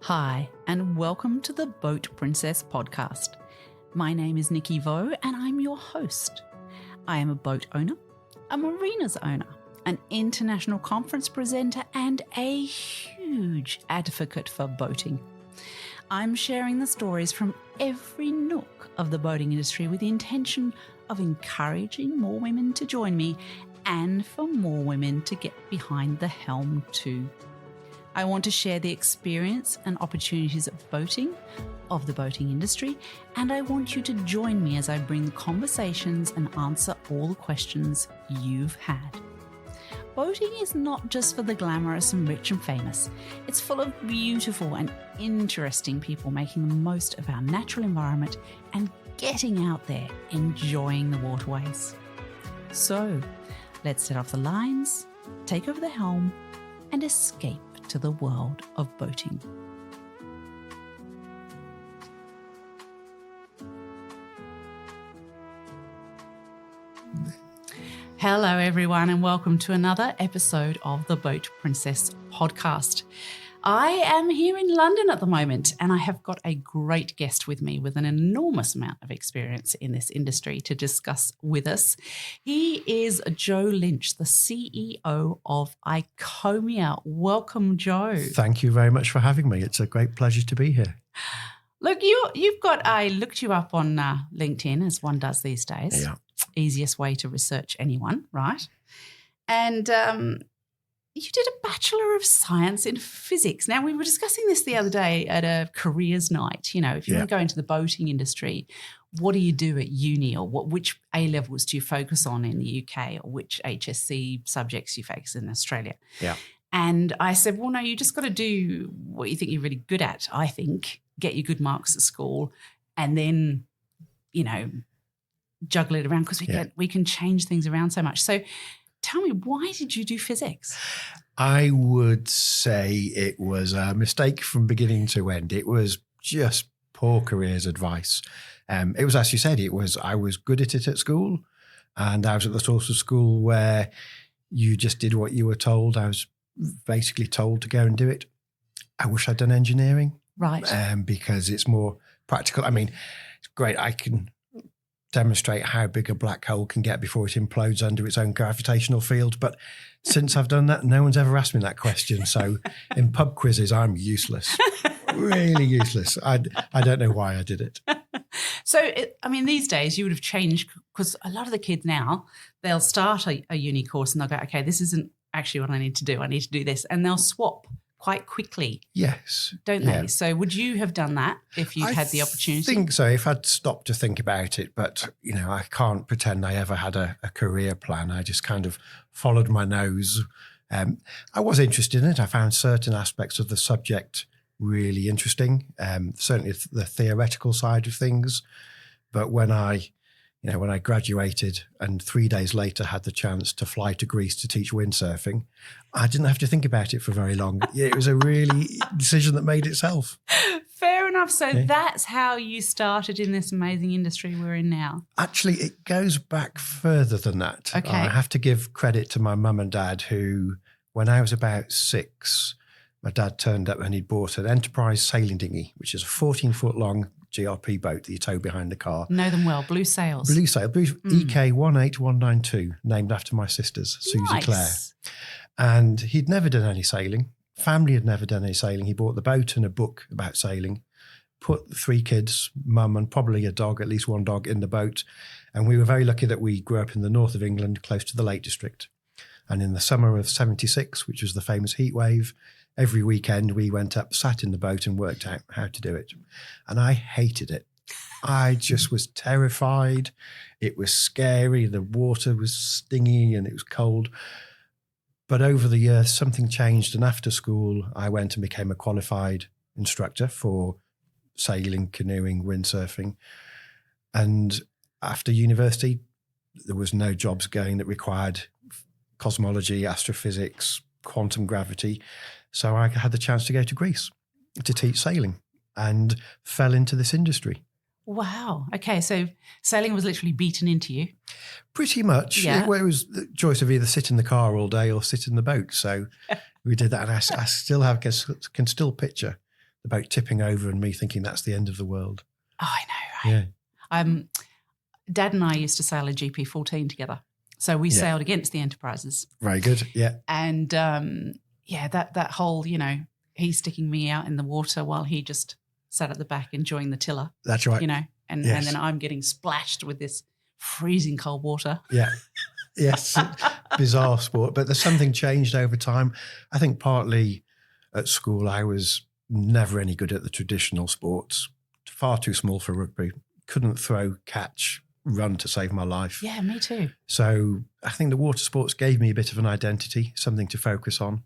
Hi, and welcome to the Boat Princess podcast. My name is Nikki Vo, and I'm your host. I am a boat owner, a marinas owner, an international conference presenter, and a huge advocate for boating. I'm sharing the stories from every nook of the boating industry with the intention of encouraging more women to join me and for more women to get behind the helm too. I want to share the experience and opportunities of boating, of the boating industry, and I want you to join me as I bring the conversations and answer all the questions you've had. Boating is not just for the glamorous and rich and famous. It's full of beautiful and interesting people making the most of our natural environment and getting out there, enjoying the waterways. So, let's set off the lines, take over the helm, and escape to the world of boating. Hello everyone, and welcome to another episode of the Boat Princess podcast. I am here in London at the moment, and I have got a great guest with me with an enormous amount of experience in this industry to discuss with us. He is Joe Lynch, the CEO of Icomia. Welcome, Joe. Thank you very much for having me. It's a great pleasure to be here. Look, you've got, I looked you up on LinkedIn, as one does these days. Yeah. Easiest way to research anyone, right? And you did a Bachelor of Science in Physics. Now, we were discussing this the other day at a careers night. You know, if you want to go into the boating industry, what do you do at uni, or which A-levels do you focus on in the UK, or which HSC subjects you focus in Australia? Yeah. And I said, well, no, you just got to do what you think you're really good at, I think, get your good marks at school, and then, you know, juggle it around, because we can change things around so much. So tell me, why did you do physics? I would say it was a mistake from beginning to end. It was just poor careers advice. It was, as you said, I was good at it at school, and I was at the sort of school where you just did what you were told. I was basically told to go and do it. I wish I'd done engineering. Right. Because it's more practical. I mean, it's great. I can demonstrate how big a black hole can get before it implodes under its own gravitational field. But since I've done that, no one's ever asked me that question. So in pub quizzes, I'm useless, really useless. I don't know why I did it. So, these days you would have changed, because a lot of the kids now, they'll start a uni course and they'll go, okay, this isn't actually what I need to do. I need to do this. And they'll swap quite quickly. Yes. Don't they? So would you have done that if you'd had the opportunity? I think so, if I'd stopped to think about it. But, you know, I can't pretend I ever had a career plan. I just kind of followed my nose. I was interested in it. I found certain aspects of the subject really interesting, certainly the theoretical side of things. But when I graduated and 3 days later had the chance to fly to Greece to teach windsurfing, I didn't have to think about it for very long. It was a really decision that made itself. Fair enough. So that's how you started in this amazing industry we're in now. Actually, it goes back further than that. Okay. I have to give credit to my mum and dad, who, when I was about 6, my dad turned up and he'd bought an Enterprise sailing dinghy, which is a 14-foot long GRP boat that you tow behind the car. Know them well. Blue Sails. Blue EK 18192, named after my sisters, Susie Claire. And he'd never done any sailing. Family had never done any sailing. He bought the boat and a book about sailing, put 3 kids, mum and probably a dog, at least one dog, in the boat. And we were very lucky that we grew up in the north of England, close to the Lake District. And in the summer of 76, which was the famous heat wave, every weekend we went up, sat in the boat and worked out how to do it. And I hated it. I just was terrified. It was scary. The water was stingy and it was cold. But over the years, something changed. And after school, I went and became a qualified instructor for sailing, canoeing, windsurfing. And after university, there was no jobs going that required cosmology, astrophysics, quantum gravity. So I had the chance to go to Greece to teach sailing and fell into this industry. Wow. Okay, so sailing was literally beaten into you. Pretty much. Yeah. It was the choice of either sit in the car all day or sit in the boat. So we did that, and I still can still picture the boat tipping over and me thinking that's the end of the world. Oh, I know, right? Yeah. Dad and I used to sail a GP14 together. So we sailed against the Enterprises. Very good, yeah. And, that whole, he's sticking me out in the water while he just sat at the back enjoying the tiller. That's right. And then I'm getting splashed with this freezing cold water. Yeah. Yes. Bizarre sport. But there's something changed over time. I think partly at school I was never any good at the traditional sports. Far too small for rugby. Couldn't throw, catch, run to save my life. Yeah, me too. So I think the water sports gave me a bit of an identity, something to focus on.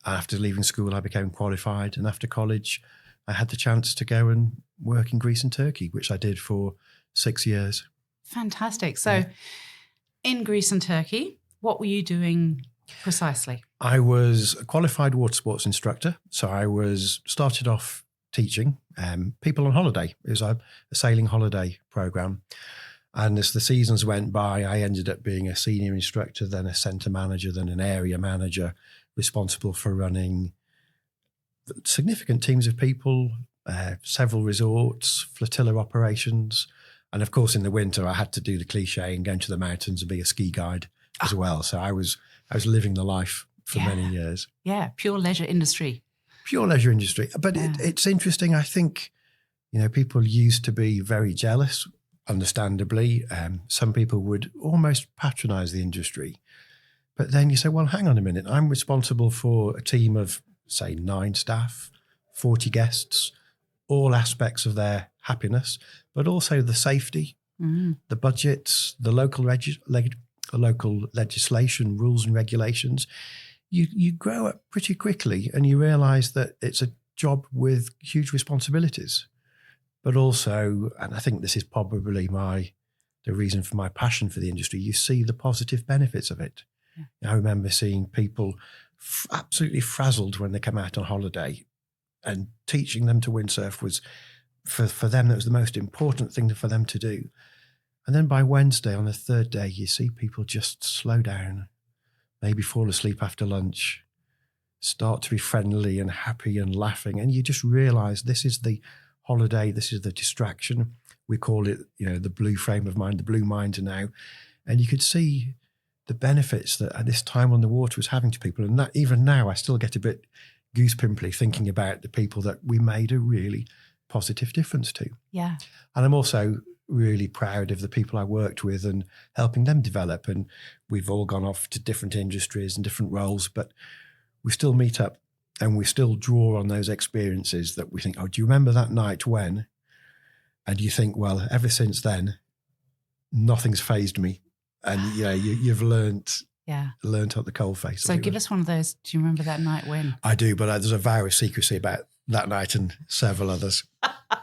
After leaving school, I became qualified. And after college, I had the chance to go and work in Greece and Turkey, which I did for 6 years. Fantastic. So in Greece and Turkey, what were you doing precisely? I was a qualified water sports instructor. So I started off teaching people on holiday. It was a sailing holiday program. And as the seasons went by, I ended up being a senior instructor, then a centre manager, then an area manager, responsible for running significant teams of people, several resorts, flotilla operations. And of course, in the winter, I had to do the cliche and go into the mountains and be a ski guide as well. So I was living the life for many years. Yeah, pure leisure industry. Pure leisure industry. But it's interesting. I think, people used to be very jealous, understandably. Some people would almost patronise the industry. But then you say, well, hang on a minute. I'm responsible for a team of, say, 9 staff, 40 guests, all aspects of their happiness, but also the safety, the budgets, the local legislation, rules and regulations. You grow up pretty quickly and you realise that it's a job with huge responsibilities. But also, and I think this is probably the reason for my passion for the industry, you see the positive benefits of it. Yeah. I remember seeing people absolutely frazzled when they come out on holiday, and teaching them to windsurf was, for them, that was the most important thing for them to do. And then by Wednesday, on the third day, you see people just slow down, maybe fall asleep after lunch, start to be friendly and happy and laughing. And you just realise this is the holiday, this is the distraction. We call it, the blue frame of mind, the blue minder now. And you could see the benefits that at this time on the water was having to people. And that even now, I still get a bit goose pimply thinking about the people that we made a really positive difference to. Yeah. And I'm also really proud of the people I worked with and helping them develop. And we've all gone off to different industries and different roles, but we still meet up and we still draw on those experiences that we think, oh, do you remember that night when? And you think, well, ever since then, nothing's fazed me. And you've learnt at the coalface. So give us one of those. Do you remember that night when? I do, but there's a vow of secrecy about that night and several others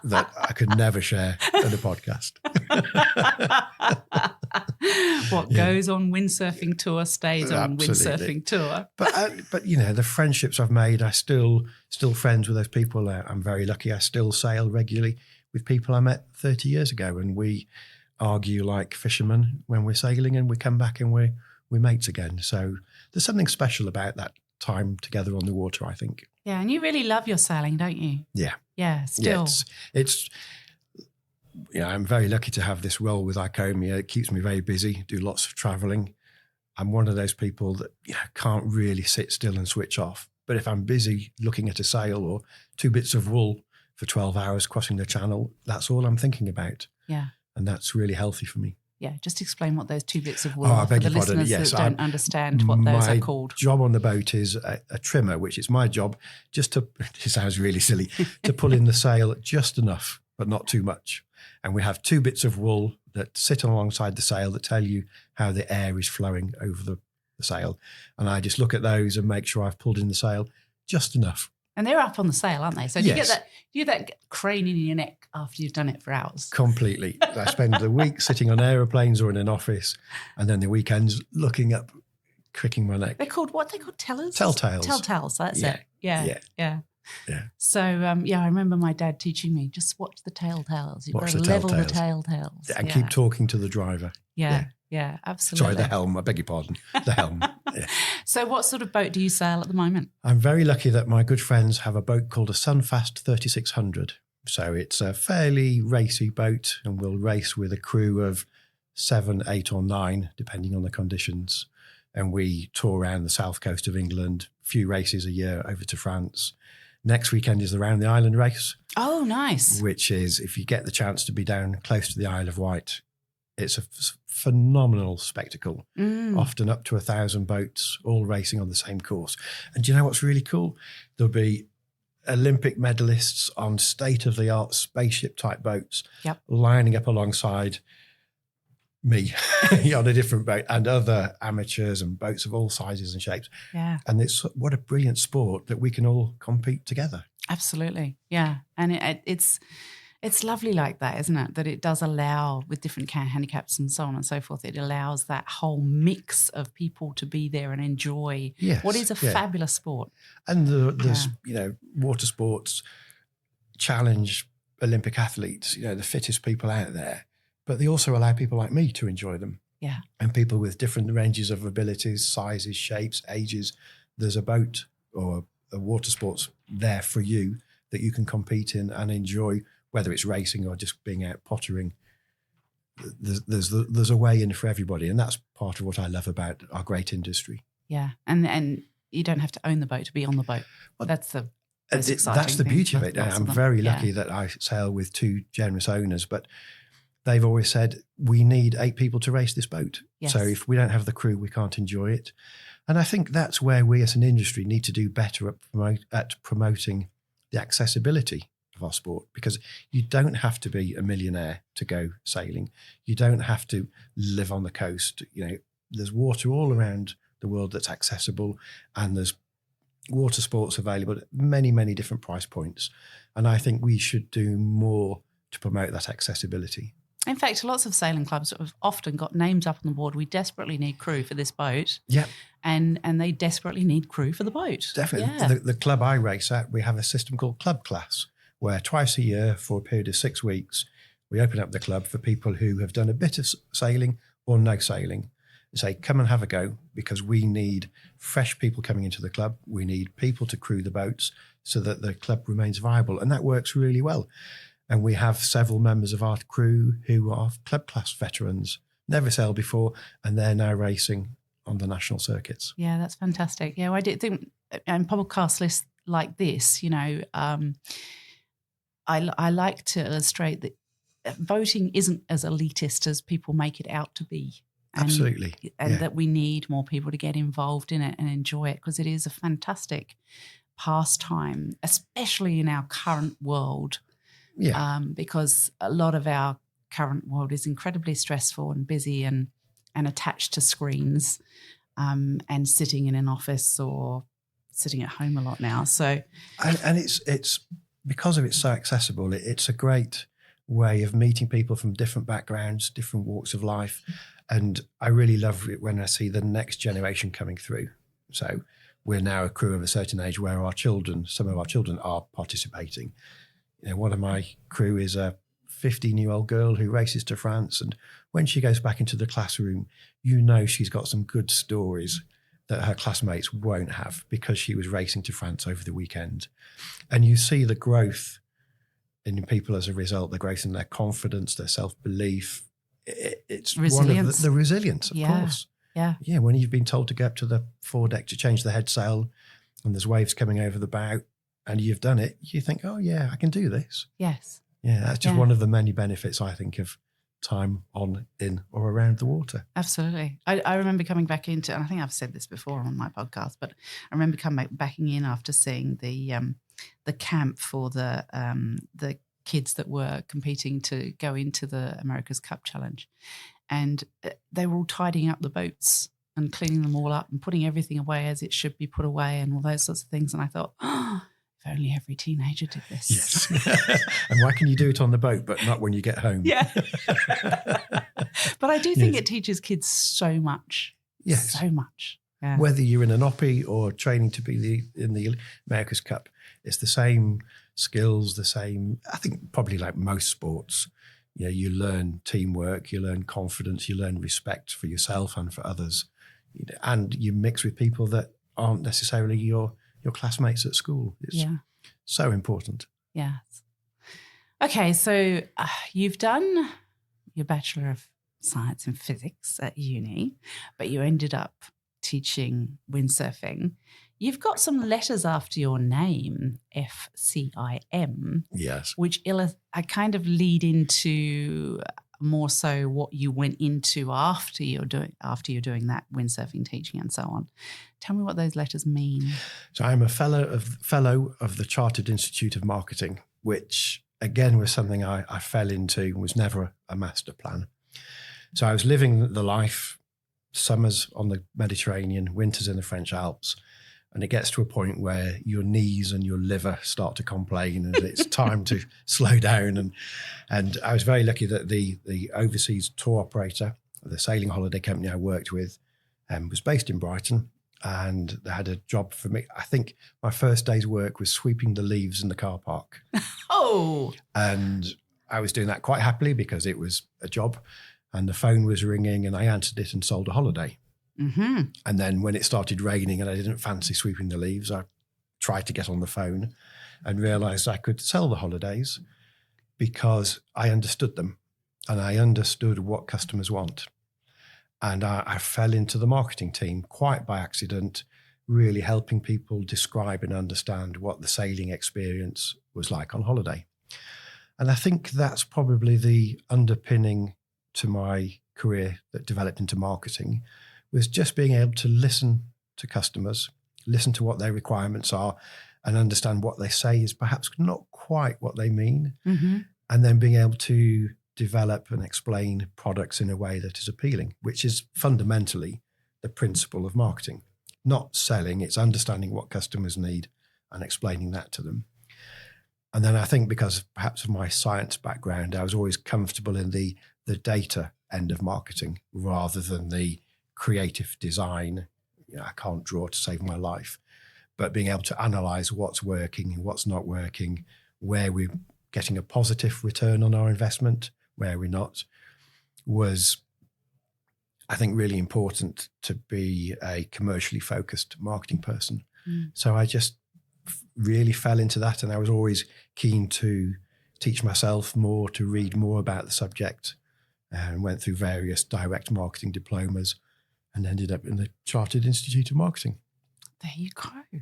that I could never share in a podcast. What goes on windsurfing tour stays on windsurfing tour. But the friendships I've made, I still friends with those people. I'm very lucky. I still sail regularly with people I met 30 years ago, and we argue like fishermen when we're sailing, and we come back and we're mates again. So there's something special about that time together on the water, I think. Yeah, and you really love your sailing, don't you? Yeah. Yeah, still. Yeah, it's I'm very lucky to have this role with Icomia. It keeps me very busy, do lots of travelling. I'm one of those people that can't really sit still and switch off. But if I'm busy looking at a sail or 2 bits of wool for 12 hours crossing the channel, that's all I'm thinking about. Yeah. And that's really healthy for me. Yeah, just explain what those 2 bits of wool are for the listeners that don't understand what those are called. My job on the boat is a trimmer, which is my job just to, it sounds really silly, to pull in the sail just enough, but not too much. And we have 2 bits of wool that sit alongside the sail that tell you how the air is flowing over the sail. And I just look at those and make sure I've pulled in the sail just enough. And they're up on the sail, aren't they? So do you get that crane in your neck after you've done it for hours? Completely. I spend the week sitting on aeroplanes or in an office, and then the weekends looking up, cricking my neck. They're called what? They're called tellers? Telltales. Telltales, that's it. Yeah. So, I remember my dad teaching me, just watch the telltales. You've got to level the telltales. And keep talking to the driver. Yeah, absolutely. Sorry, the helm. I beg your pardon. The helm. So what sort of boat do you sail at the moment? I'm very lucky that my good friends have a boat called a Sunfast 3600. So it's a fairly racy boat, and we'll race with a crew of 7, 8 or 9, depending on the conditions. And we tour around the south coast of England, a few races a year over to France. Next weekend is the Round the Island race. Oh, nice. Which is, if you get the chance to be down close to the Isle of Wight, it's a phenomenal spectacle. Often up to 1,000 boats, all racing on the same course. And do you know what's really cool? There'll be Olympic medalists on state-of-the-art spaceship-type boats lining up alongside me on a different boat, and other amateurs and boats of all sizes and shapes. Yeah. And it's what a brilliant sport that we can all compete together. Absolutely. Yeah. And it's lovely like that, isn't it? That it does allow, with different handicaps and so on and so forth, it allows that whole mix of people to be there and enjoy what is a fabulous sport. And there's, water sports challenge Olympic athletes, the fittest people out there. But they also allow people like me to enjoy them. Yeah. And people with different ranges of abilities, sizes, shapes, ages. There's a boat or a water sports there for you that you can compete in and enjoy, whether it's racing or just being out pottering. There's a way in for everybody. And that's part of what I love about our great industry. Yeah. And you don't have to own the boat to be on the boat. Well, that's the beauty of it. I'm very lucky that I sail with 2 generous owners, but they've always said, we need 8 people to race this boat. Yes. So if we don't have the crew, we can't enjoy it. And I think that's where we as an industry need to do better at promoting the accessibility of our sport, because you don't have to be a millionaire to go sailing. You don't have to live on the coast. There's water all around the world that's accessible, and there's water sports available at many, many different price points. And I think we should do more to promote that accessibility. In fact, lots of sailing clubs have often got names up on the board. We desperately need crew for this boat. Yeah. And they desperately need crew for the boat. Definitely. Yeah. The club I race at, we have a system called Club Class, where twice a year for a period of 6 weeks, we open up the club for people who have done a bit of sailing or no sailing, and say, come and have a go, because we need fresh people coming into the club. We need people to crew the boats so that the club remains viable. And that works really well. And we have several members of our crew who are Club Class veterans, never sailed before, and they're now racing on the national circuits. Yeah, that's fantastic. Yeah, I did think in podcast lists like this, I like to illustrate that voting isn't as elitist as people make it out to be. Absolutely. And that we need more people to get involved in it and enjoy it, because it is a fantastic pastime, especially in our current world. Yeah. Because a lot of our current world is incredibly stressful and busy and attached to screens, and sitting in an office or sitting at home a lot now. So, and it's because of it's so accessible. It's a great way of meeting people from different backgrounds, different walks of life, and I really love it when I see the next generation coming through. So we're now a crew of a certain age where some of our children are participating. One of my crew is a 15-year-old girl who races to France, and when she goes back into the classroom, she's got some good stories that her classmates won't have, because she was racing to France over the weekend. And you see the growth in people as a result, the growth in their confidence, their self-belief. It's resilience. One of the resilience, of course. Yeah. Yeah, when you've been told to go up to the foredeck to change the head sail and there's waves coming over the bow and you've done it, you think, oh, yeah, I can do this. Yes. Yeah, that's just one of the many benefits, I think, of time on, in or around the water. Absolutely. I remember coming back into, and I think I've said this before on my podcast, but I remember backing in after seeing the camp for the kids that were competing to go into the America's Cup Challenge. And they were all tidying up the boats and cleaning them all up and putting everything away as it should be put away and all those sorts of things. And I thought, oh, if only every teenager did this. Yes. And why can you do it on the boat, but not when you get home? Yeah. But I do think it teaches kids so much. Yes. So much. Yeah. Whether you're in an oppie or training to be in the America's Cup, it's the same skills, the same, I think probably like most sports. You learn teamwork, you learn confidence, you learn respect for yourself and for others. and you mix with people that aren't necessarily your classmates at school. It's so important. Yes. Okay, so you've done your Bachelor of Science in Physics at uni, but you ended up teaching windsurfing. You've got some letters after your name, FCIM. Yes. Which kind of lead into more so what you went into after you're doing that windsurfing teaching and so on. Tell me what those letters mean. So I'm a fellow of the Chartered Institute of Marketing, which again was something I fell into, was never a master plan. So I was living the life, summers on the Mediterranean, winters in the French Alps, and it gets to a point where your knees and your liver start to complain and it's time to slow down. And I was very lucky that the overseas tour operator, the sailing holiday company I worked with, was based in Brighton, and they had a job for me. I think my first day's work was sweeping the leaves in the car park. Oh! And I was doing that quite happily because it was a job, and the phone was ringing and I answered it and sold a holiday. Mm-hmm. And then when it started raining and I didn't fancy sweeping the leaves, I tried to get on the phone and realised I could sell the holidays because I understood them and I understood what customers want. And I fell into the marketing team quite by accident, really helping people describe and understand what the sailing experience was like on holiday. And I think that's probably the underpinning to my career that developed into marketing, was just being able to listen to customers, listen to what their requirements are, and understand what they say is perhaps not quite what they mean, and then being able to develop and explain products in a way that is appealing, which is fundamentally the principle of marketing. Not selling, it's understanding what customers need and explaining that to them. And then I think because perhaps of my science background, I was always comfortable in the data end of marketing rather than the creative design. I can't draw to save my life, but being able to analyze what's working and what's not working, where we're getting a positive return on our investment, where we're not, was, I think, really important to be a commercially focused marketing person. So I just really fell into that, and I was always keen to teach myself more, to read more about the subject, and went through various direct marketing diplomas and ended up in the Chartered Institute of Marketing. There you go.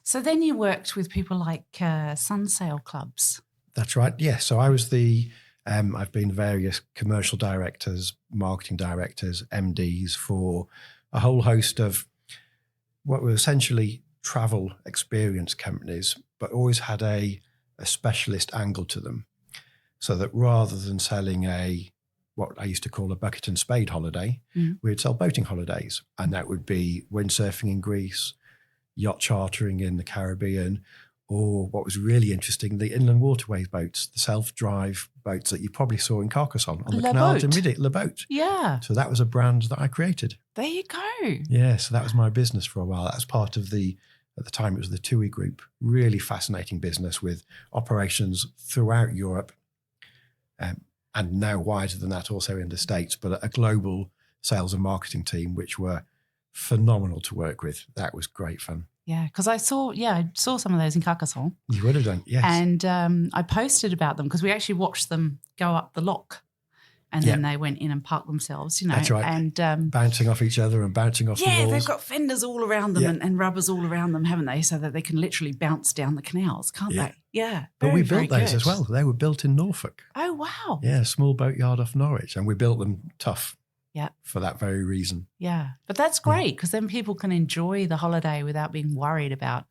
So then you worked with people like Sunsail Clubs. That's right, yes. So I was I've been various commercial directors, marketing directors, MDs for a whole host of what were essentially travel experience companies, but always had a specialist angle to them. So that rather than selling what I used to call a bucket and spade holiday, we'd sell boating holidays. And that would be windsurfing in Greece, yacht chartering in the Caribbean, or what was really interesting, the inland waterways boats, the self-drive boats that you probably saw in Carcassonne on the Canal de Midi, Le Boat. Yeah. So that was a brand that I created. There you go. Yeah, so that was my business for a while. That was part of at the time it was the TUI Group, really fascinating business with operations throughout Europe, and now wider than that also in the States, but a global sales and marketing team, which were phenomenal to work with. That was great fun. Yeah, because I saw some of those in Carcassonne. You would have done, yes. And I posted about them because we actually watched them go up the lock, and then they went in and parked themselves, That's right. And bouncing off each other and bouncing off the walls. Yeah, they've got fenders all around them and rubbers all around them, haven't they? So that they can literally bounce down the canals, can't they? Yeah. But we built those as well. They were built in Norfolk. Oh, wow. Yeah, a small boatyard off Norwich, and we built them tough. Yeah. For that very reason. Yeah. But that's great because then people can enjoy the holiday without being worried about.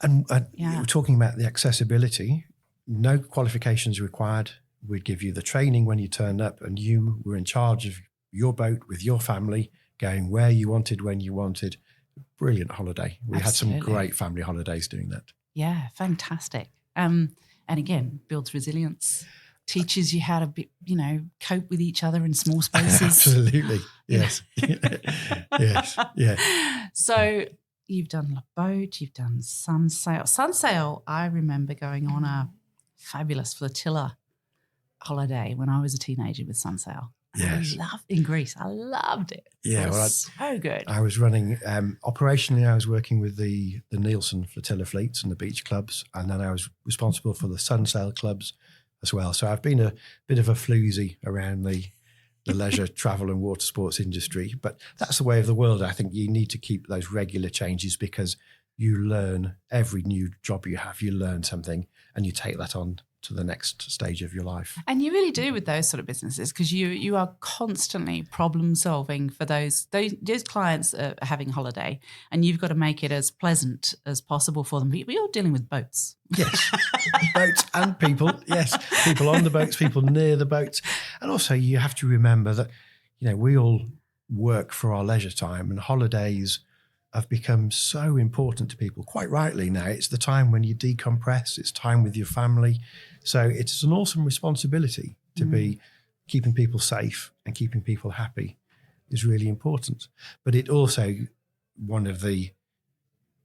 And we're talking about the accessibility, no qualifications required. We'd give you the training when you turned up, and you were in charge of your boat with your family, going where you wanted, when you wanted. Brilliant holiday. We had some great family holidays doing that. Yeah, fantastic. And again, builds resilience. Teaches you how to cope with each other in small spaces. Absolutely. Yes. Yes. Yeah. So you've done Le Boat, you've done Sunsail. Sunsail, I remember going on a fabulous flotilla holiday when I was a teenager with Sunsail. Yes. In Greece. I loved it. Yeah, it was so good. I was running, operationally, I was working with the Nielsen Flotilla fleets and the beach clubs, and then I was responsible for the Sunsail clubs as well. So I've been a bit of a floozy around the leisure, travel and water sports industry, but that's the way of the world. I think you need to keep those regular changes because you learn every new job you have, you learn something and you take that on to the next stage of your life. And you really do with those sort of businesses because you are constantly problem solving for those clients are having holiday and you've got to make it as pleasant as possible for them. But you're dealing with boats. Yes, boats and people. Yes, people on the boats, people near the boats. And also you have to remember that, we all work for our leisure time and holidays have become so important to people, quite rightly now. It's the time when you decompress, it's time with your family. So it's an awesome responsibility to be keeping people safe and keeping people happy is really important. But it also, one of the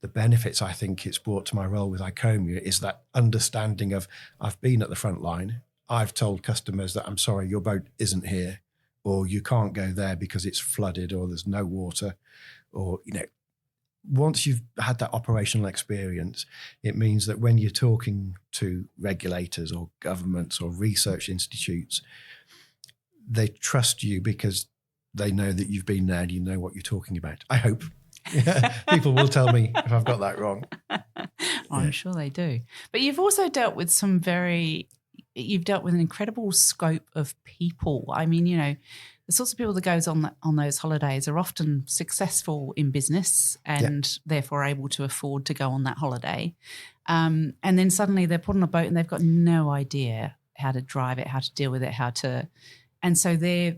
benefits I think it's brought to my role with ICOMIA is that understanding of I've been at the front line, I've told customers that I'm sorry, your boat isn't here, or you can't go there because it's flooded or there's no water, or, once you've had that operational experience, it means that when you're talking to regulators or governments or research institutes, they trust you because they know that you've been there and you know what you're talking about. I hope. People will tell me if I've got that wrong. I'm sure they do. But you've also dealt with you've dealt with an incredible scope of people. I mean, the sorts of people that goes on those holidays are often successful in business and therefore able to afford to go on that holiday. And then suddenly they're put on a boat and they've got no idea how to drive it, how to deal with it, and so they're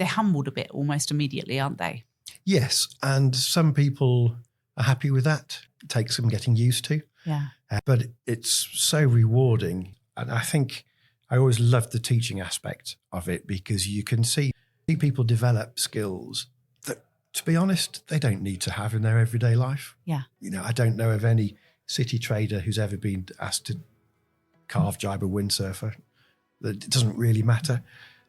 humbled a bit almost immediately, aren't they? Yes, and some people are happy with that. It takes some getting used to. Yeah. But it's so rewarding. And I think I always loved the teaching aspect of it because you can see people develop skills that, to be honest, they don't need to have in their everyday life. Yeah. I don't know of any city trader who's ever been asked to carve jibe a windsurfer. It doesn't really matter.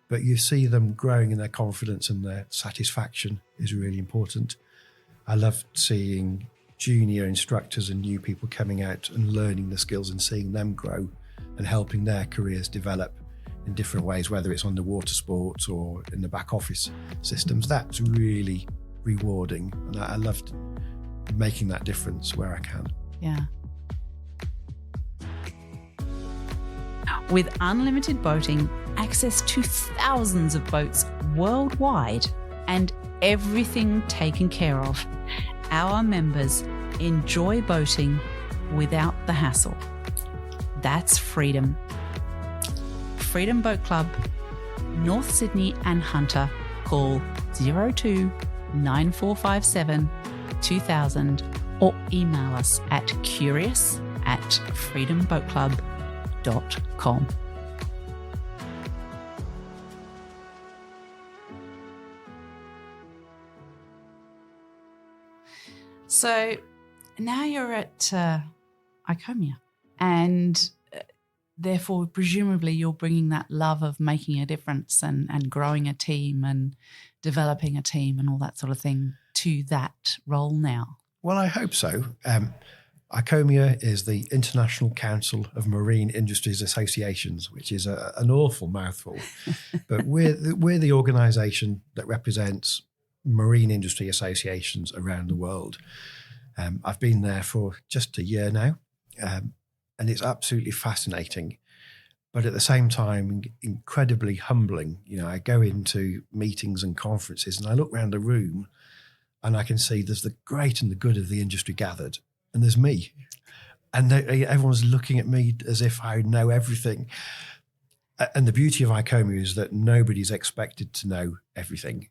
But you see them growing in their confidence and their satisfaction is really important. I love seeing junior instructors and new people coming out and learning the skills and seeing them grow and helping their careers develop in different ways, whether it's on the water sports or in the back office systems. That's really rewarding. And I loved making that difference where I can. Yeah. With unlimited boating, access to thousands of boats worldwide, and everything taken care of, our members enjoy boating without the hassle. That's freedom. Freedom Boat Club, North Sydney and Hunter. Call 02 9457 2000 or email us at curious@freedomboatclub.com. So now you're at ICOMIA, and therefore presumably you're bringing that love of making a difference and growing a team and developing a team and all that sort of thing to that role now. Well, I hope so. ICOMIA is the International Council of Marine Industries Associations, which is an awful mouthful. But we're the organisation that represents marine industry associations around the world. I've been there for just a year now, and it's absolutely fascinating. But at the same time, incredibly humbling. I go into meetings and conferences and I look around the room and I can see there's the great and the good of the industry gathered. And there's me. And everyone's looking at me as if I know everything. And the beauty of ICOMIA is that nobody's expected to know everything.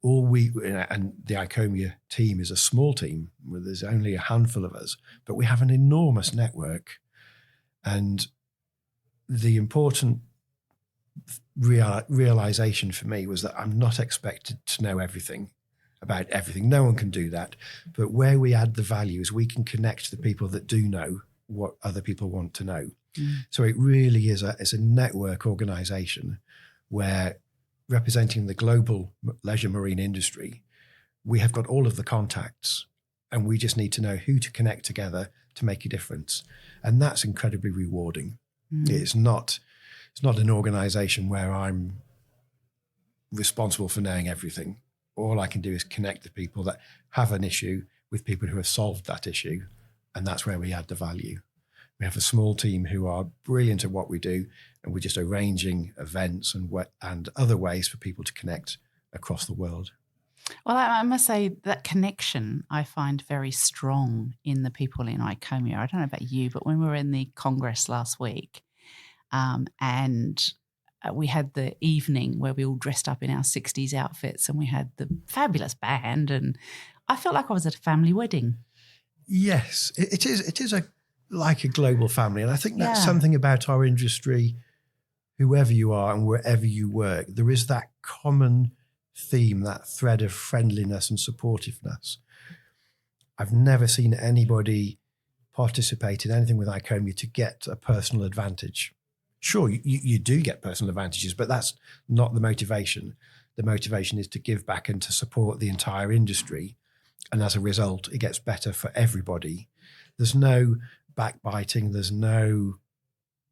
And the ICOMIA team is a small team, where there's only a handful of us, but we have an enormous network. And the important realization for me was that I'm not expected to know everything about everything. No one can do that. But where we add the value is we can connect the people that do know what other people want to know. So it really is a network organization where representing the global leisure marine industry, we have got all of the contacts, and we just need to know who to connect together to make a difference. And that's incredibly rewarding. It's not an organization where I'm responsible for knowing everything. All I can do is connect the people that have an issue with people who have solved that issue. And that's where we add the value. We have a small team who are brilliant at what we do, and we're just arranging events and other ways for people to connect across the world. Well, I must say that connection I find very strong in the people in ICOMIA. I don't know about you, but when we were in the Congress last week, and we had the evening where we all dressed up in our 60s outfits, and we had the fabulous band, and I felt like I was at a family wedding. Yes, it is like a global family. And I think that's something about our industry, whoever you are and wherever you work, there is that common theme, that thread of friendliness and supportiveness. I've never seen anybody participate in anything with ICOMIA to get a personal advantage. Sure, you do get personal advantages, but that's not the motivation. The motivation is to give back and to support the entire industry. And as a result, it gets better for everybody. There's no backbiting, there's no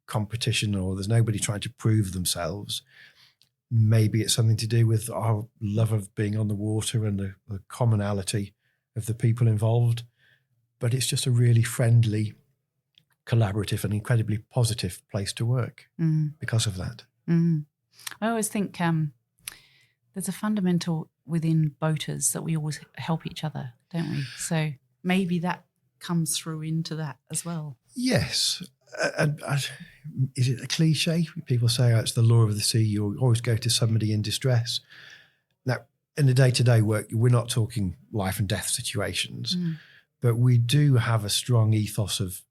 competition, or there's nobody trying to prove themselves. Maybe it's something to do with our love of being on the water and the commonality of the people involved. But it's just a really friendly, collaborative and incredibly positive place to work because of that. I always think there's a fundamental within boaters that we always help each other, don't we? So maybe that comes through into that as well. Yes. Is it a cliche? People say, it's the law of the sea. You always go to somebody in distress. Now, in the day-to-day work, we're not talking life and death situations, but we do have a strong ethos of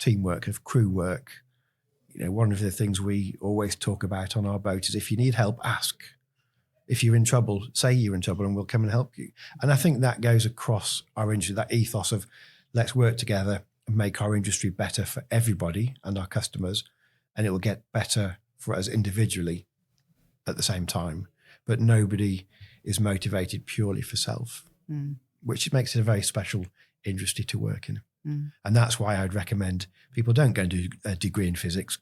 teamwork, of crew work. You know, one of the things we always talk about on our boat is if you need help, ask. If you're in trouble, say you're in trouble and we'll come and help you. And I think that goes across our industry, that ethos of let's work together and make our industry better for everybody and our customers, and it will get better for us individually at the same time. But nobody is motivated purely for self, which makes it a very special industry to work in. And that's why I'd recommend people don't go and do a degree in physics.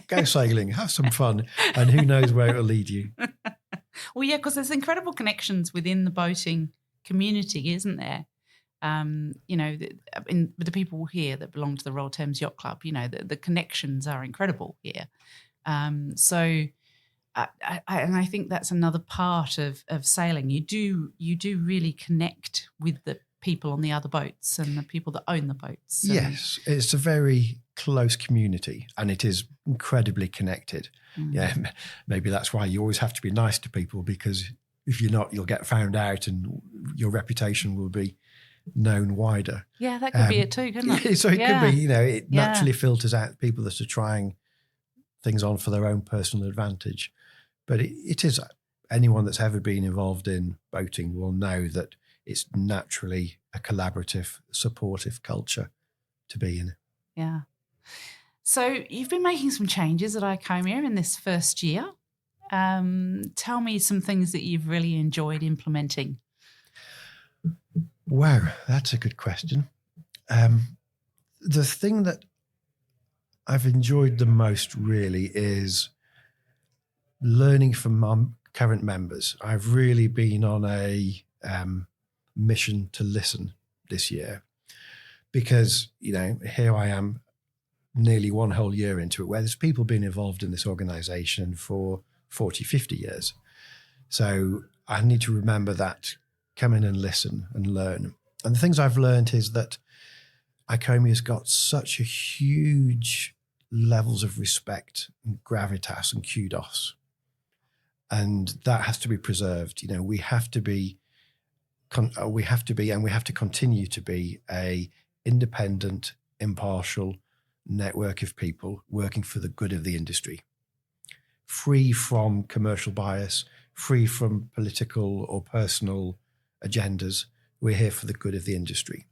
Go sailing, have some fun, and who knows where it'll lead you. Well, yeah, because there's incredible connections within the boating community, isn't there? You know, with the people here that belong to the Royal Thames Yacht Club, you know, the connections are incredible here. And I think that's another part of sailing. You do really connect with the people on the other boats and the people that own the boats. Yes, it's a very close community and it is incredibly connected. Yeah, maybe that's why you always have to be nice to people, because if you're not, you'll get found out and your reputation will be known wider. Yeah, that could be it too, couldn't it? So it could be, you know, it naturally filters out people that are trying things on for their own personal advantage. But it is, anyone that's ever been involved in boating will know that it's naturally a collaborative, supportive culture to be in. Yeah. So you've been making some changes at ICOMIA in this first year. Tell me some things that you've really enjoyed implementing. Wow, that's a good question. The thing that I've enjoyed the most really is learning from my current members. I've really been on a mission to listen this year because, you know, here I am nearly one whole year into it, where there's people been involved in this organisation for 40, 50 years. So I need to remember that, come in and listen and learn. And the things I've learned is that ICOMIA's got such a huge levels of respect and gravitas and kudos. And that has to be preserved. You know, we have to continue to be a independent, impartial network of people working for the good of the industry, free from commercial bias, free from political or personal agendas. We're here for the good of the industry.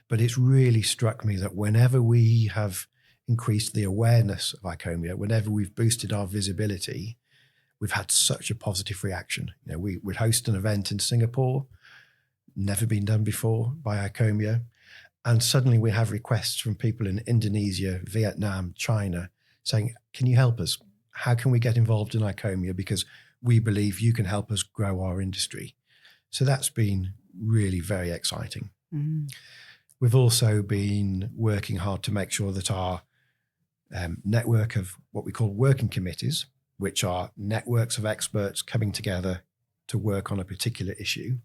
But it's really struck me that whenever we have increased the awareness of ICOMIA, whenever we've boosted our visibility, we've had such a positive reaction. We'd host an event in Singapore, never been done before by ICOMIA. And suddenly we have requests from people in Indonesia, Vietnam, China saying, can you help us? How can we get involved in ICOMIA? Because we believe you can help us grow our industry. So that's been really very exciting. Mm. We've also been working hard to make sure that our network of what we call working committees, which are networks of experts coming together to work on a particular issue,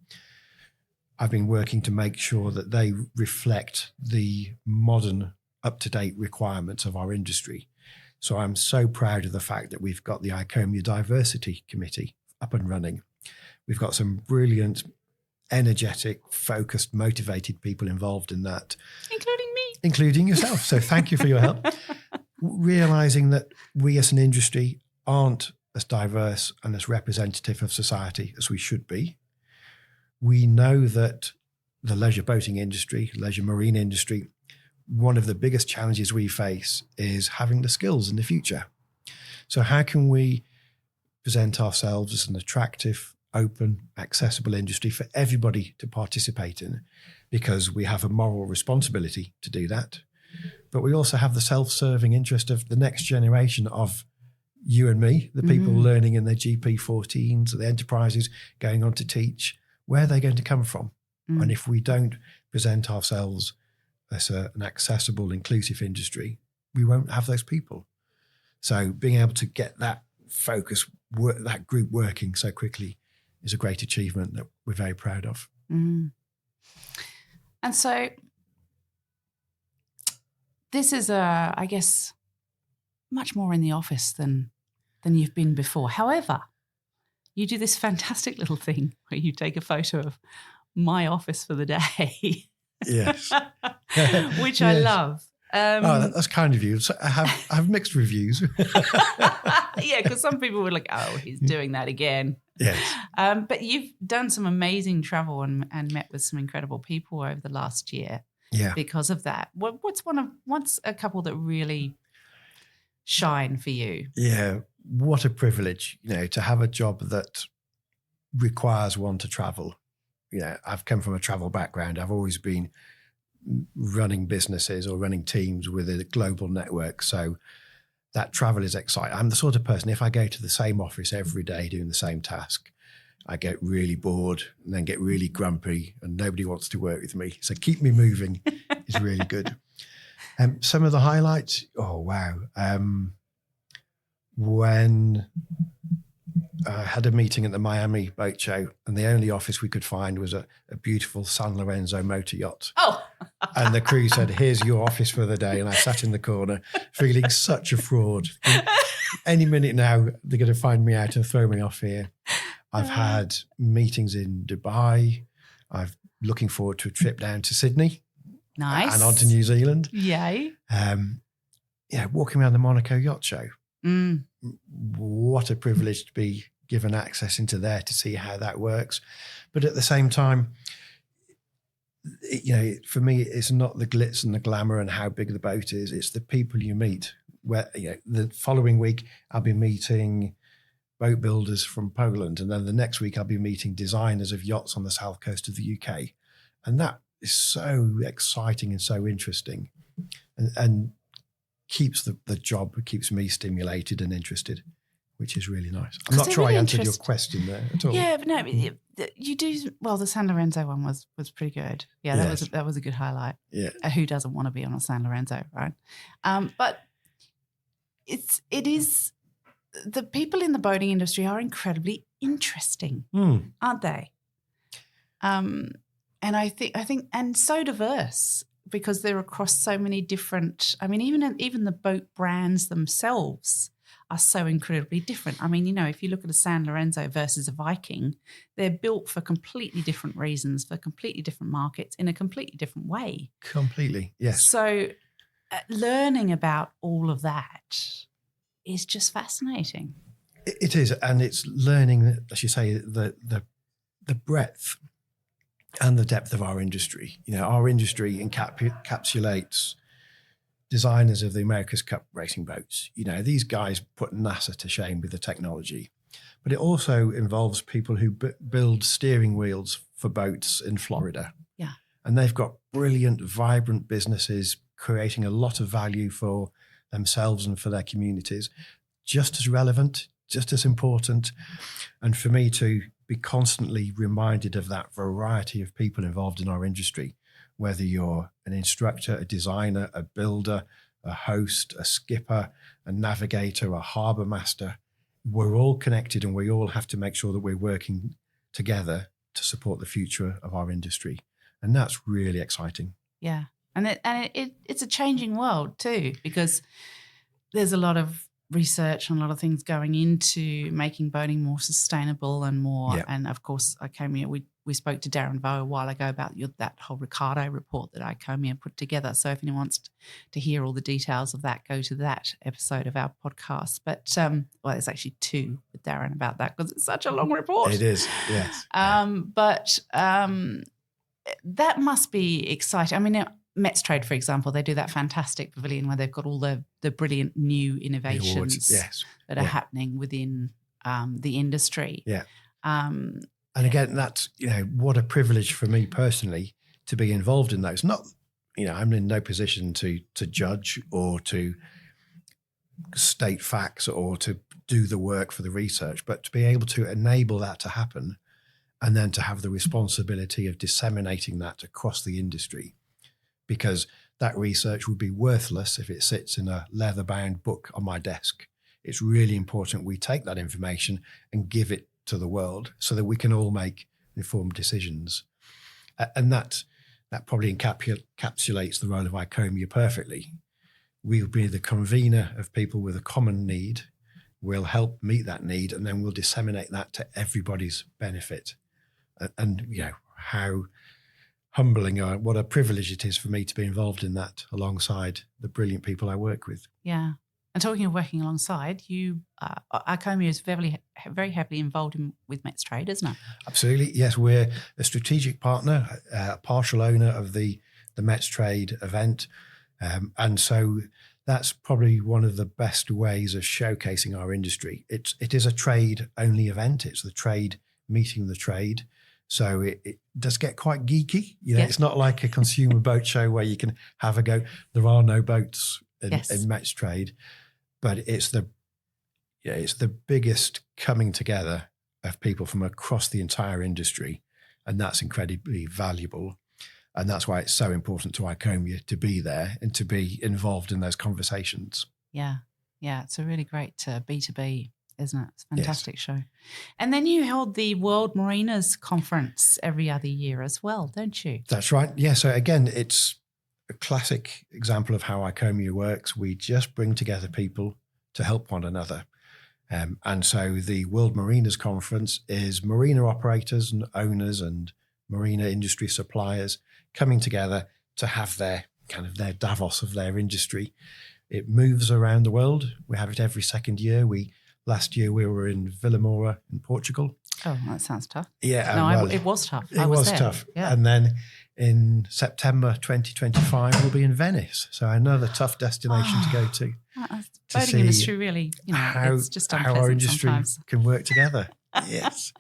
I've been working to make sure that they reflect the modern, up-to-date requirements of our industry. So I'm so proud of the fact that we've got the ICOMIA Diversity Committee up and running. We've got some brilliant, energetic, focused, motivated people involved in that. Including me. Including yourself. So thank you for your help. Realising that we as an industry aren't as diverse and as representative of society as we should be. We know that the leisure boating industry, leisure marine industry, one of the biggest challenges we face is having the skills in the future. So how can we present ourselves as an attractive, open, accessible industry for everybody to participate in? Because we have a moral responsibility to do that. But we also have the self-serving interest of the next generation of you and me, the people learning in their GP14s, the enterprises going on to teach. Where are they going to come from? Mm. And if we don't present ourselves as an accessible, inclusive industry, we won't have those people. So being able to get that focus, that group working so quickly is a great achievement that we're very proud of. Mm. And so this is, I guess, much more in the office than you've been before. However, you do this fantastic little thing where you take a photo of my office for the day. Yes. Which I love. That's kind of you. So I have mixed reviews. Yeah, because some people were like, oh, he's doing that again. Yes. But you've done some amazing travel and met with some incredible people over the last year. Yeah. Because of that. What's a couple that really shine for you? Yeah. What a privilege, to have a job that requires one to travel. I've come from a travel background. I've always been running businesses or running teams with a global network. So that travel is exciting. I'm the sort of person, if I go to the same office every day doing the same task, I get really bored and then get really grumpy and nobody wants to work with me. So keep me moving is really good. Some of the highlights, oh, wow. When I had a meeting at the Miami Boat Show and the only office we could find was a beautiful San Lorenzo motor yacht. Oh. And the crew said, here's your office for the day. And I sat in the corner feeling such a fraud. Any minute now, they're going to find me out and throw me off here. I've had meetings in Dubai. I'm looking forward to a trip down to Sydney. Nice. And on to New Zealand. Yay. Walking around the Monaco Yacht Show. Mm. What a privilege to be given access into there to see how that works. But at the same time, for me, it's not the glitz and the glamour and how big the boat is. It's the people you meet. Where the following week, I'll be meeting boat builders from Poland. And then the next week, I'll be meeting designers of yachts on the south coast of the UK. And that is so exciting and so interesting. And keeps the job, keeps me stimulated and interested, which is really nice. I'm not sure I answered your question there at all. Yeah, but no, you do. Well, the San Lorenzo one was pretty good. Yeah, that was a good highlight. Yeah, who doesn't want to be on a San Lorenzo, right? But it is the people in the boating industry are incredibly interesting, aren't they? And I think and so diverse. Because they're across so many different. I mean, even the boat brands themselves are so incredibly different. I mean, if you look at a San Lorenzo versus a Viking, they're built for completely different reasons, for completely different markets, in a completely different way. Completely, yes. So, learning about all of that is just fascinating. It is, and it's learning, as you say, the breadth and the depth of our industry. Our industry encapsulates designers of the America's Cup racing boats. These guys put NASA to shame with the technology. But it also involves people who build steering wheels for boats in Florida. Yeah. And they've got brilliant, vibrant businesses creating a lot of value for themselves and for their communities. Just as relevant, just as important. And for me to be constantly reminded of that variety of people involved in our industry, whether you're an instructor, a designer, a builder, a host, a skipper, a navigator, a harbour master, we're all connected and we all have to make sure that we're working together to support the future of our industry. And that's really exciting. Yeah. And it's a changing world too, because there's a lot of research and a lot of things going into making boating more sustainable and more. Yeah. And of course, ICOMIA, we spoke to Darren Vo a while ago about that whole Ricardo report that ICOMIA put together. So if anyone wants to hear all the details of that, go to that episode of our podcast. But there's actually 2 with Darren about that because it's such a long report. It is, yes. But that must be exciting. I mean, Metstrade, for example, they do that fantastic pavilion where they've got all the brilliant new innovations that are happening within the industry. Yeah. And again, that's, what a privilege for me personally to be involved in those. Not, I'm in no position to judge or to state facts or to do the work for the research, but to be able to enable that to happen and then to have the responsibility of disseminating that across the industry. Because that research would be worthless if it sits in a leather-bound book on my desk. It's really important we take that information and give it to the world so that we can all make informed decisions. And that probably encapsulates the role of ICOMIA perfectly. We'll be the convener of people with a common need. We'll help meet that need, and then we'll disseminate that to everybody's benefit. And how humbling, what a privilege it is for me to be involved in that alongside the brilliant people I work with. Yeah. And talking of working alongside, ICOMIA is very, very heavily involved with Metstrade, isn't it? Absolutely. Yes, we're a strategic partner, a partial owner of the Metstrade event. And so that's probably one of the best ways of showcasing our industry. It is a trade-only event. It's the trade meeting the trade. So it does get quite geeky. It's not like a consumer boat show where you can have a go. There are no boats in Metstrade, but it's the biggest coming together of people from across the entire industry, and that's incredibly valuable. And that's why it's so important to ICOMIA to be there and to be involved in those conversations. Yeah, it's a really great B2B, isn't it? It's a fantastic show. And then you held the World Marinas Conference every other year as well, don't you? That's right. Yeah. So again, it's a classic example of how ICOMIA works. We just bring together people to help one another. And so the World Marinas Conference is marina operators and owners and marina industry suppliers coming together to have their Davos of their industry. It moves around the world. We have it every second year. Last year we were in Vila Moura in Portugal. Oh, that sounds tough. Yeah. No, it was tough. It was tough. Yeah. And then in September 2025, we'll be in Venice. So another tough destination to go to. The boating industry really, it's just unpleasant how our industry sometimes. Can work together. Yes.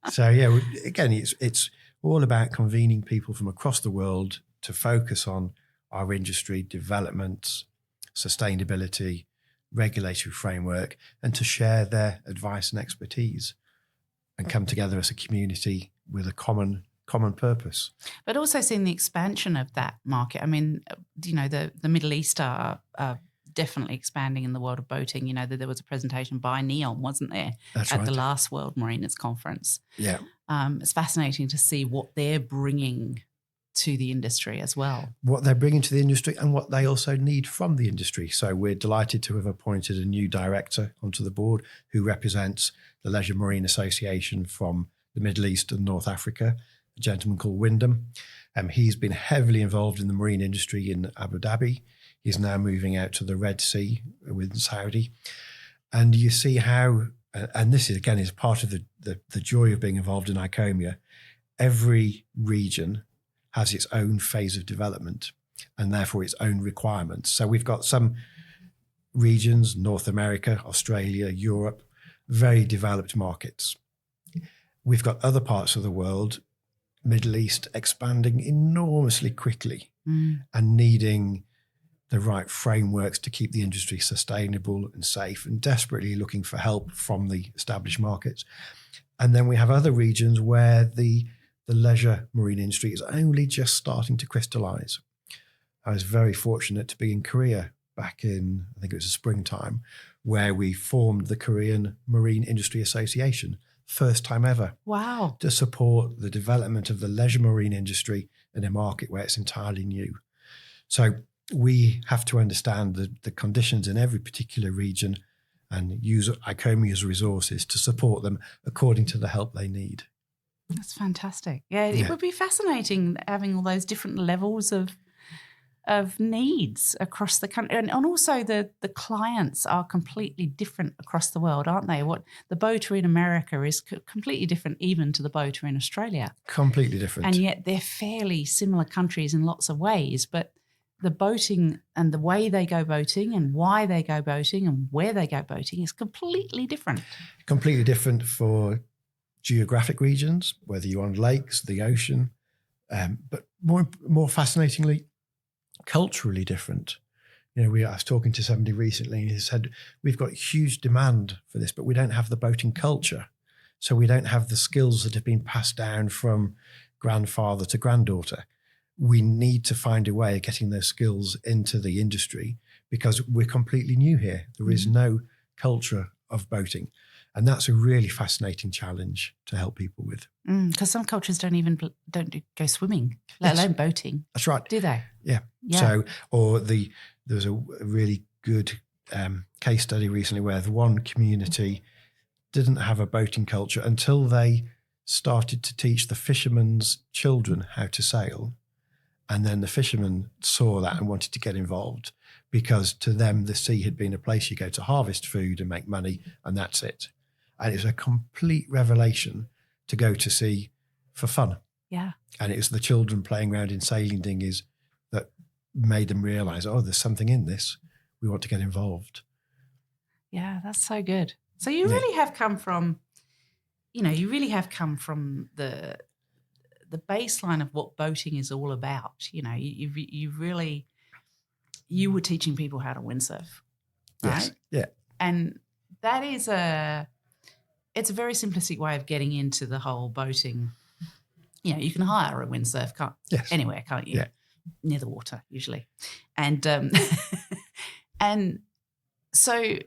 So yeah, again, it's all about convening people from across the world to focus on our industry development, sustainability, regulatory framework, and to share their advice and expertise and come together as a community with a common purpose. But also seeing the expansion of that market. I mean, the Middle East are definitely expanding in the world of boating. There was a presentation by NEOM, wasn't there? That's at the last World Marinas Conference. Yeah. It's fascinating to see what they're bringing to the industry as well. What they're bringing to the industry and what they also need from the industry. So we're delighted to have appointed a new director onto the board who represents the Leisure Marine Association from the Middle East and North Africa, a gentleman called Wyndham. He's been heavily involved in the marine industry in Abu Dhabi. He's now moving out to the Red Sea with Saudi. And you see how, and this is again is part of the joy of being involved in ICOMIA, every region has its own phase of development and therefore its own requirements. So we've got some regions, North America, Australia, Europe, very developed markets. We've got other parts of the world, Middle East, expanding enormously quickly and needing the right frameworks to keep the industry sustainable and safe, and desperately looking for help from the established markets. And then we have other regions where the leisure marine industry is only just starting to crystallize. I was very fortunate to be in Korea back in, I think it was the springtime, where we formed the Korean Marine Industry Association, first time ever. Wow. To support the development of the leisure marine industry in a market where it's entirely new. So we have to understand the conditions in every particular region and use ICOMIA's resources to support them according to the help they need. That's fantastic. Yeah, it would be fascinating having all those different levels of needs across the country. And also the clients are completely different across the world, aren't they? What the boater in America is completely different even to the boater in Australia. Completely different. And yet they're fairly similar countries in lots of ways, but the boating and the way they go boating and why they go boating and where they go boating is completely different. Completely different for geographic regions, whether you're on lakes, the ocean, but more fascinatingly, culturally different. I was talking to somebody recently who said, we've got huge demand for this, but we don't have the boating culture. So we don't have the skills that have been passed down from grandfather to granddaughter. We need to find a way of getting those skills into the industry because we're completely new here. There is no culture of boating. And that's a really fascinating challenge to help people with. Because some cultures don't go swimming, let alone boating. That's right. Do they? Yeah. So, there was a really good case study recently where the one community didn't have a boating culture until they started to teach the fishermen's children how to sail. And then the fishermen saw that and wanted to get involved because to them, the sea had been a place you go to harvest food and make money, and that's it. And it was a complete revelation to go to sea for fun. Yeah. And it was the children playing around in sailing dinghies that made them realize, there's something in this. We want to get involved. Yeah, that's so good. So you really have come from, the baseline of what boating is all about. You were teaching people how to windsurf, right? Yes. Yeah. And that is it's a very simplistic way of getting into the whole boating. You can hire a windsurf anywhere, can't you? Yeah. Near the water, usually. And and so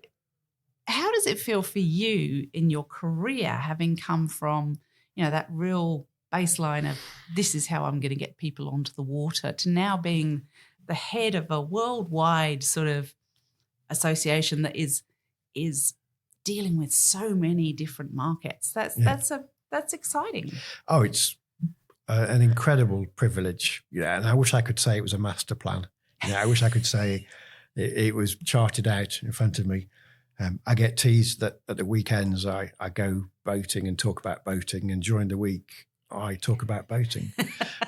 how does it feel for you in your career, having come from, that real baseline of this is how I'm going to get people onto the water, to now being the head of a worldwide sort of association that is dealing with so many different markets? That's exciting. Oh, it's an incredible privilege. And I wish I could say it was a master plan. I wish I could say it was charted out in front of me. I get teased that at the weekends I go boating and talk about boating, and during the week I talk about boating.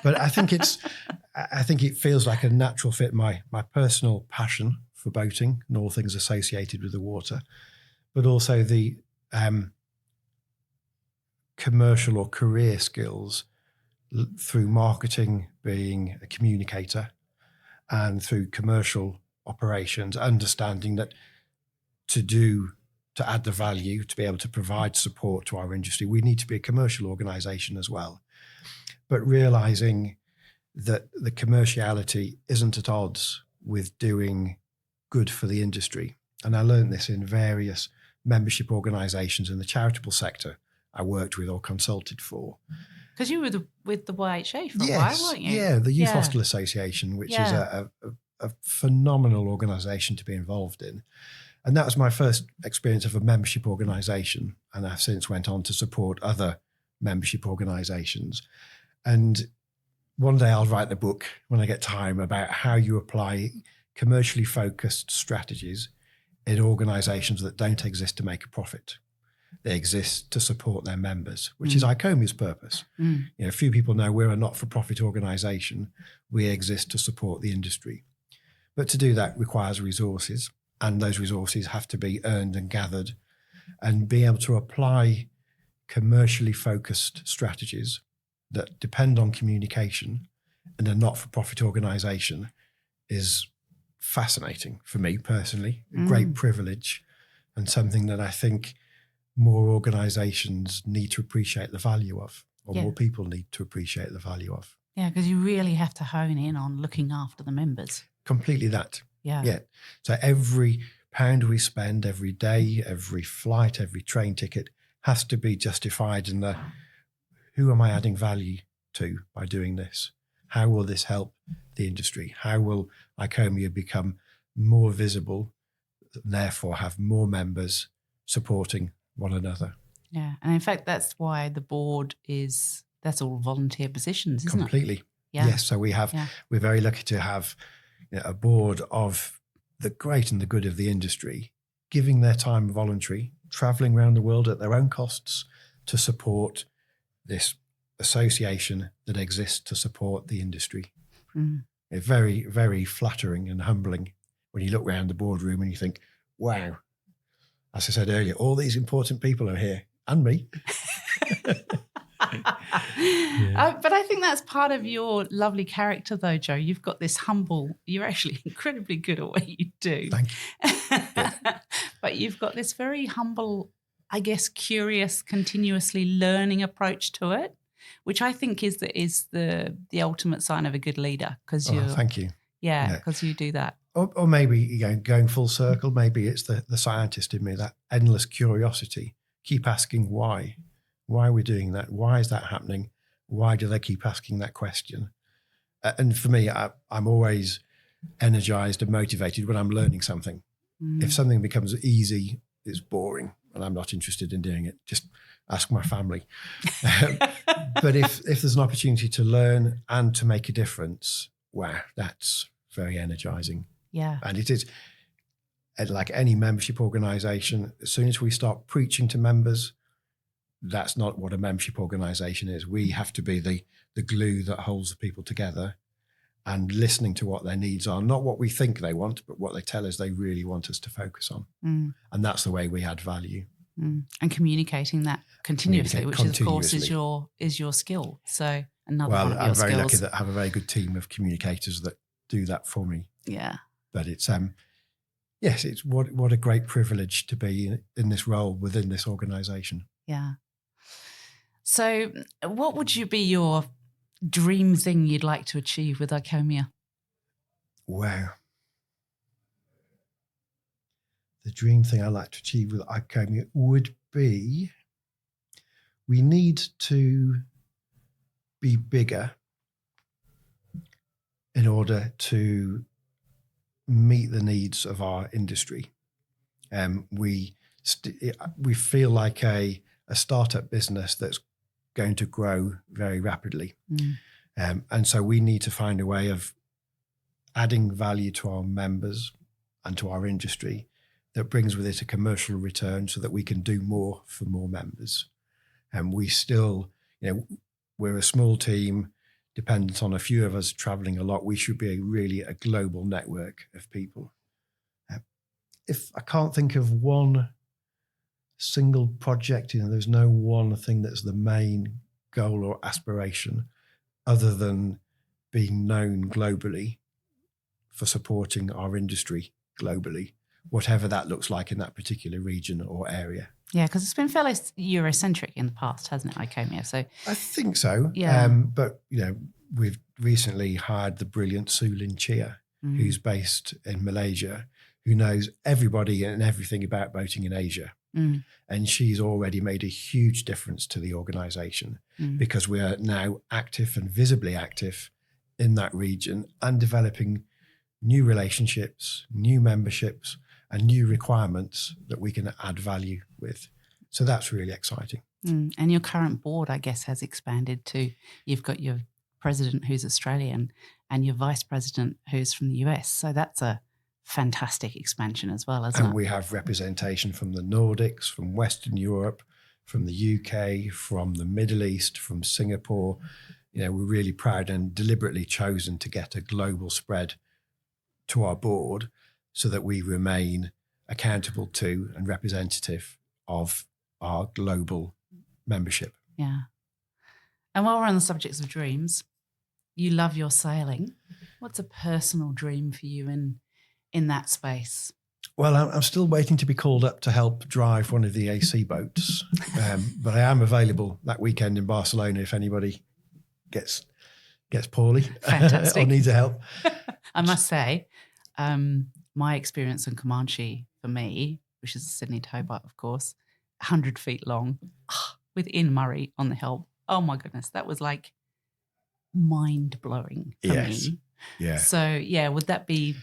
But I think it feels like a natural fit, my personal passion for boating and all things associated with the water, but also the commercial or career skills through marketing, being a communicator, and through commercial operations, understanding that to add the value, to be able to provide support to our industry, we need to be a commercial organization as well. But realizing that the commerciality isn't at odds with doing good for the industry. And I learned this in various membership organizations in the charitable sector I worked with or consulted for. Because you were with the YHA for a while, weren't you? Yeah, the Youth Hostel Association, which is a phenomenal organisation to be involved in. And that was my first experience of a membership organisation. And I've since went on to support other membership organisations. And one day I'll write the book when I get time about how you apply commercially focused strategies in organisations that don't exist to make a profit. They exist to support their members, which is ICOMIA's purpose. Few people know we're a not-for-profit organisation. We exist to support the industry. But to do that requires resources, and those resources have to be earned and gathered and being able to apply commercially focused strategies that depend on communication in a not-for-profit organisation is fascinating for me personally, a great privilege, and something that I think more organisations need to appreciate the value of, or more people need to appreciate the value of. Yeah, because you really have to hone in on looking after the members. Completely that. Yeah. So every pound we spend, every day, every flight, every train ticket has to be justified in the, who am I adding value to by doing this? How will this help the industry? How will ICOMIA become more visible, and therefore have more members supporting one another? Yeah, and in fact, that's why the board that's all volunteer positions, isn't Completely. it? Yeah. Yes, so we're very lucky to have a board of the great and the good of the industry, giving their time voluntary, travelling around the world at their own costs to support this association that exists to support the industry. It's very, very flattering and humbling when you look around the boardroom and you think, wow, as I said earlier, all these important people are here, and me. But I think that's part of your lovely character, though, Joe. You've got this you're actually incredibly good at what you do. Thank you. But you've got this very humble, I guess, curious, continuously learning approach to it, which I think is the ultimate sign of a good leader. Because thank you. Yeah, because you do that. Or maybe, going full circle, maybe it's the scientist in me, that endless curiosity. Keep asking why. Why are we doing that? Why is that happening? Why do they keep asking that question? And for me, I'm always energized and motivated when I'm learning something. If something becomes easy, it's boring and I'm not interested in doing it. Just ask my family. But if there's an opportunity to learn and to make a difference, wow, that's very energizing. Yeah. And it is, like any membership organisation, as soon as we start preaching to members, that's not what a membership organisation is. We have to be the glue that holds the people together, and listening to what their needs are, not what we think they want, but what they tell us they really want us to focus on. And that's the way we add value. And communicating that continuously, which of course is your skill. So another one of your skills. I'm very lucky that I have a very good team of communicators that do that for me. Yeah. But it's yes, it's what a great privilege to be in this role within this organisation. Yeah. So what would you be your dream thing you'd like to achieve with ICOMIA? Wow. The dream thing I'd like to achieve with ICOMIA would be, we need to be bigger in order to meet the needs of our industry. We feel like a startup business that's going to grow very rapidly. And so we need to find a way of adding value to our members and to our industry that brings with it a commercial return so that we can do more for more members. And we still, we're a small team dependent on a few of us traveling a lot. We should be really a global network of people. If I can't think of one single project, there's no one thing that's the main goal or aspiration other than being known globally for supporting our industry globally, whatever that looks like in that particular region or area. Yeah, because it's been fairly Eurocentric in the past, hasn't it, ICOMIA? So I think so. Yeah. But, we've recently hired the brilliant Sue Lin Chia, who's based in Malaysia, who knows everybody and everything about boating in Asia. And she's already made a huge difference to the organisation because we are now active and visibly active in that region and developing new relationships, new memberships, and new requirements that we can add value with. So that's really exciting. And your current board, I guess, has expanded to, you've got your president who's Australian and your vice president who's from the US. So that's a fantastic expansion as well, isn't it? And we have representation from the Nordics, from Western Europe, from the UK, from the Middle East, from Singapore. We're really proud and deliberately chosen to get a global spread to our board so that we remain accountable to and representative of our global membership. Yeah. And while we're on the subjects of dreams, you love your sailing. What's a personal dream for you in that space? Well, I'm still waiting to be called up to help drive one of the AC boats, but I am available that weekend in Barcelona if anybody gets poorly or needs a help. I must say, my experience on Comanche for me, which is a Sydney towboat, of course, 100 feet long, within Murray on the helm. Oh my goodness, that was like mind-blowing for me. Yeah. So, yeah, would that be...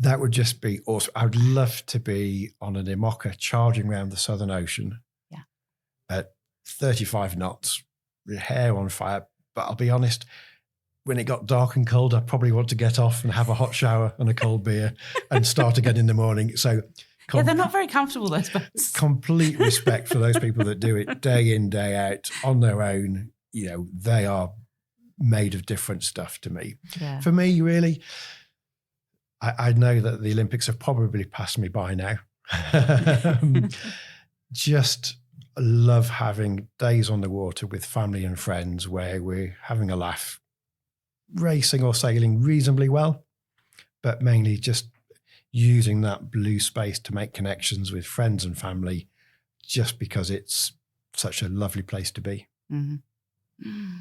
That would just be awesome. I would love to be on an IMOCA charging around the Southern Ocean at 35 knots, with hair on fire. But I'll be honest, when it got dark and cold, I probably want to get off and have a hot shower and a cold beer and start again in the morning. So they're not very comfortable, those boats. Complete respect for those people that do it day in, day out on their own. You know, they are made of different stuff to me. Yeah. For me, really, I know that the Olympics have probably passed me by now. Just love having days on the water with family and friends where we're having a laugh, racing or sailing reasonably well, but mainly just using that blue space to make connections with friends and family just because it's such a lovely place to be. Mm-hmm.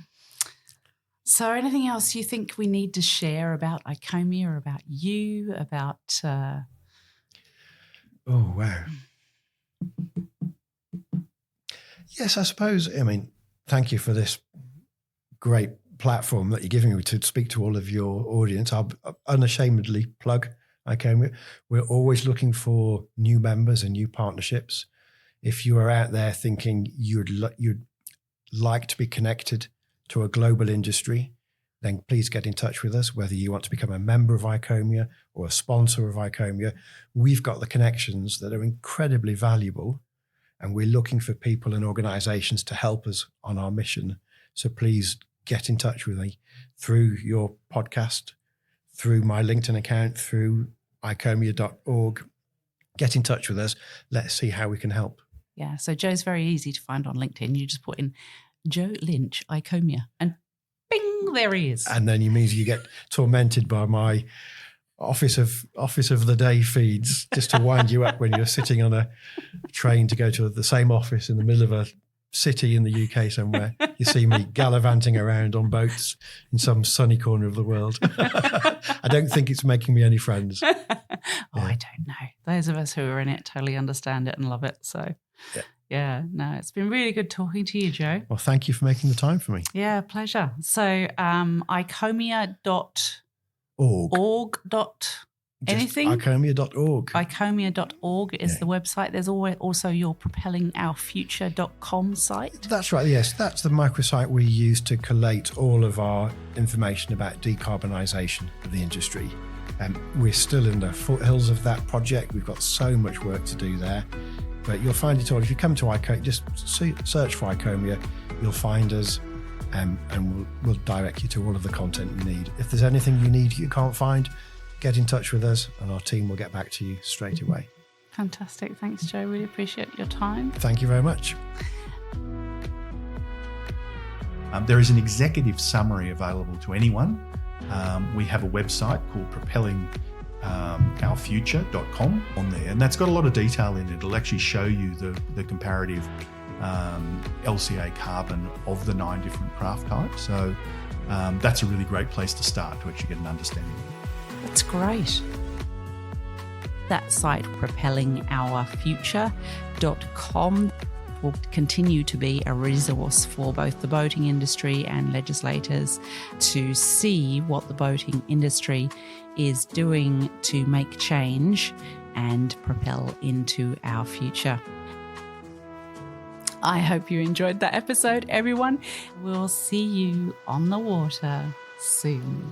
So anything else you think we need to share about ICOMIA or about you, about... Oh, wow. Yes, I suppose, I mean, thank you for this great platform that you're giving me to speak to all of your audience. I'll unashamedly plug ICOMIA. We're always looking for new members and new partnerships. If you are out there thinking you'd like to be connected to a global industry, then please get in touch with us, whether you want to become a member of ICOMIA or a sponsor of ICOMIA. We've got the connections that are incredibly valuable, and we're looking for people and organizations to help us on our mission. So please get in touch with me through your podcast, through my LinkedIn account, through icomia.org. Get in touch with us. Let's see how we can help. Yeah, so Joe's very easy to find on LinkedIn. You just put in Joe Lynch, ICOMIA, and bing, there he is. And then you get tormented by my office of the day feeds just to wind you up when you're sitting on a train to go to the same office in the middle of a city in the UK somewhere. You see me gallivanting around on boats in some sunny corner of the world. I don't think it's making me any friends. I don't know. Those of us who are in it totally understand it and love it. So yeah, no, it's been really good talking to you, Joe. Well, thank you for making the time for me. Yeah, pleasure. So icomia.org. Anything? ICOMIA.org. ICOMIA.org is the website. There's also your propellingourfuture.com site. That's right, yes. That's the microsite we use to collate all of our information about decarbonisation of the industry. We're still in the foothills of that project. We've got so much work to do there. But you'll find it all. If you come to ICOMIA, just search for ICOMIA, you'll find us, and we'll direct you to all of the content you need. If there's anything you need you can't find, get in touch with us and our team will get back to you straight away. Fantastic. Thanks, Joe. Really appreciate your time. Thank you very much. There is an executive summary available to anyone. We have a website called propellingourfuture.com on there, and that's got a lot of detail in it. It'll actually show you the comparative LCA carbon of the 9 different craft types. So that's a really great place to start to actually get an understanding. That's great. That site, propellingourfuture.com, will continue to be a resource for both the boating industry and legislators to see what the boating industry is doing to make change and propel into our future. I hope you enjoyed that episode, everyone. We'll see you on the water soon.